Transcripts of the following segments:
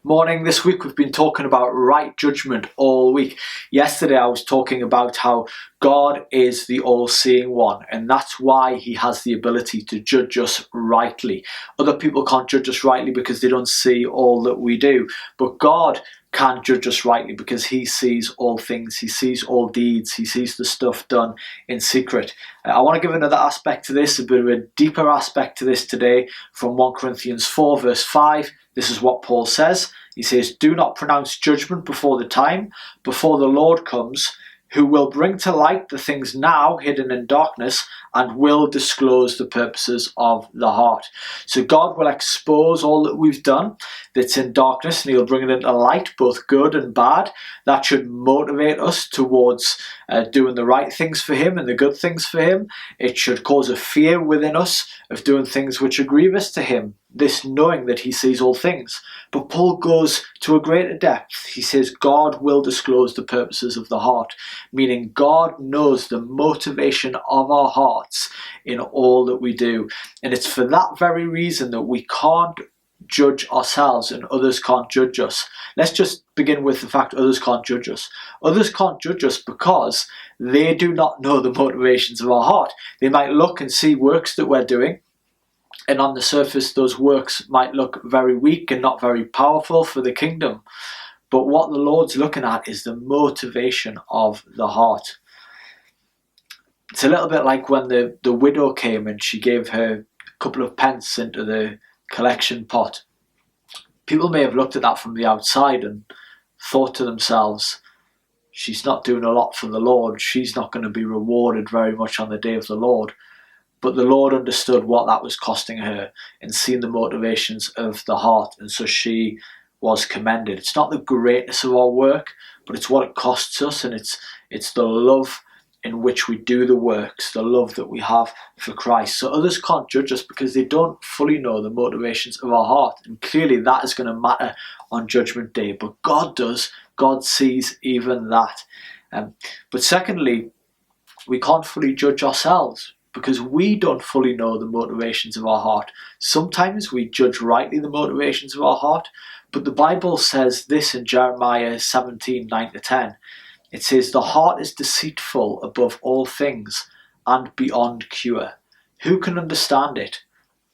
Morning. This week we've been talking about right judgment all week. Yesterday I was talking about how God is the all-seeing one, and that's why he has the ability to judge us rightly. Other people can't judge us rightly because they don't see all that we do, but God can judge us rightly because he sees all things. He sees all deeds. He sees the stuff done in secret. I want to give another aspect to this, a bit of a deeper aspect to this today, from 1 Corinthians 4 verse 5. This is what Paul says. He says, "Do not pronounce judgment before the time, before the Lord comes, who will bring to light the things now hidden in darkness and will disclose the purposes of the heart." So God will expose all that we've done that's in darkness, and he'll bring it into light, both good and bad. That should motivate us towards doing the right things for him and the good things for him. It should cause a fear within us of doing things which are grievous to him, this knowing that he sees all things. But Paul goes to a greater depth. He says God will disclose the purposes of the heart, meaning God knows the motivation of our hearts in all that we do. And it's for that very reason that we can't judge ourselves and others can't judge us. Let's just begin with the fact others can't judge us. Others can't judge us because they do not know the motivations of our heart. They might look and see works that we're doing, and on the surface those works might look very weak and not very powerful for the kingdom. But what the Lord's looking at is the motivation of the heart. It's a little bit like when the widow came and she gave her couple of pence into the collection pot. People may have looked at that from the outside and thought to themselves, she's not doing a lot for the Lord. She's not going to be rewarded very much on the day of the Lord. But the Lord understood what that was costing her and seen the motivations of the heart, and so she was commended. It's not the greatness of our work, but it's what it costs us, and it's the love in which we do the works, the love that we have for Christ. So others can't judge us because they don't fully know the motivations of our heart, and clearly that is going to matter on Judgment Day. But God does. God sees even that. But secondly, we can't fully judge ourselves because we don't fully know the motivations of our heart. Sometimes we judge rightly the motivations of our heart, but the Bible says this in Jeremiah 17, 9-10. It says, "The heart is deceitful above all things and beyond cure. Who can understand it?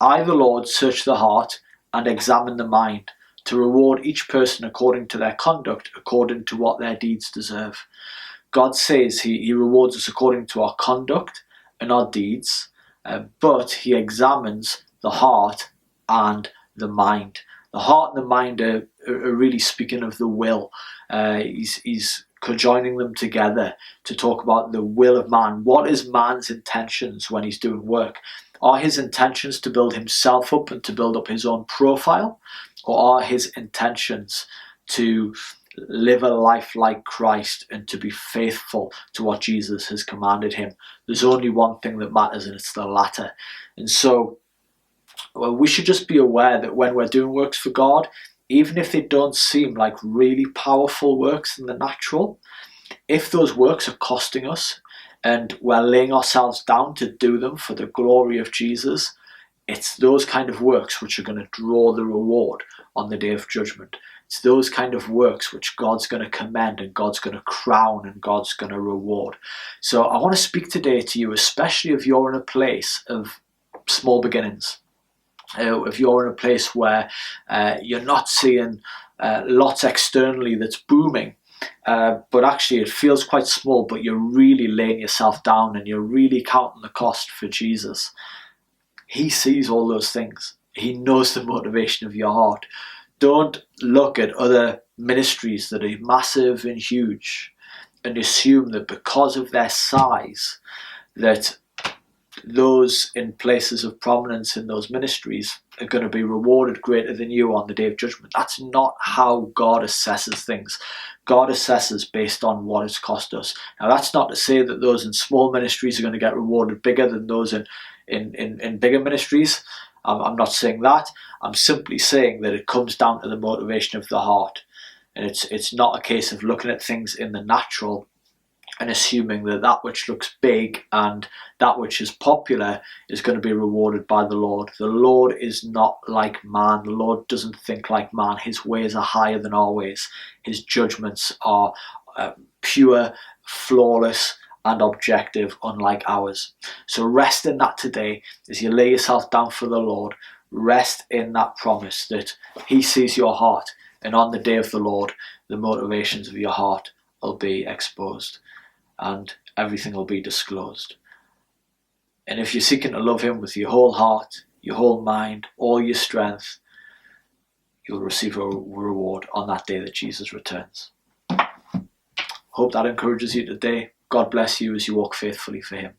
I, the Lord, search the heart and examine the mind, to reward each person according to their conduct, according to what their deeds deserve." God says he rewards us according to our conduct and our deeds, but he examines the heart and the mind. The heart and the mind are really speaking of the will. He's conjoining them together to talk about the will of man. What is man's intentions when he's doing work? Are his intentions to build himself up and to build up his own profile? Or are his intentions to live a life like Christ and to be faithful to what Jesus has commanded him? There's only one thing that matters, and it's the latter. And so we should just be aware that when we're doing works for God, even if they don't seem like really powerful works in the natural, if those works are costing us and we're laying ourselves down to do them for the glory of Jesus, it's those kind of works which are going to draw the reward on the day of judgment. It's those kind of works which God's going to commend and God's going to crown and God's going to reward. So I want to speak today to you, especially if you're in a place of small beginnings. If you're in a place where you're not seeing lots externally that's booming, but actually it feels quite small, but you're really laying yourself down and you're really counting the cost for Jesus. He sees all those things. He knows the motivation of your heart. Don't look at other ministries that are massive and huge and assume that because of their size that those in places of prominence in those ministries are going to be rewarded greater than you on the day of judgment. That's not how God assesses things. God assesses based on what it's cost us. Now, that's not to say that those in small ministries are going to get rewarded bigger than those in bigger ministries. I'm not saying that. I'm simply saying that it comes down to the motivation of the heart. And it's not a case of looking at things in the natural and assuming that that which looks big and that which is popular is going to be rewarded by the Lord. The Lord is not like man. The Lord doesn't think like man. His ways are higher than our ways. His judgments are pure, flawless, and objective, unlike ours. So rest in that today as you lay yourself down for the Lord. Rest in that promise that he sees your heart, and on the day of the Lord, the motivations of your heart will be exposed and everything will be disclosed. And if you're seeking to love him with your whole heart, your whole mind, all your strength, you'll receive a reward on that day that Jesus returns. Hope that encourages you today. God bless you as you walk faithfully for him.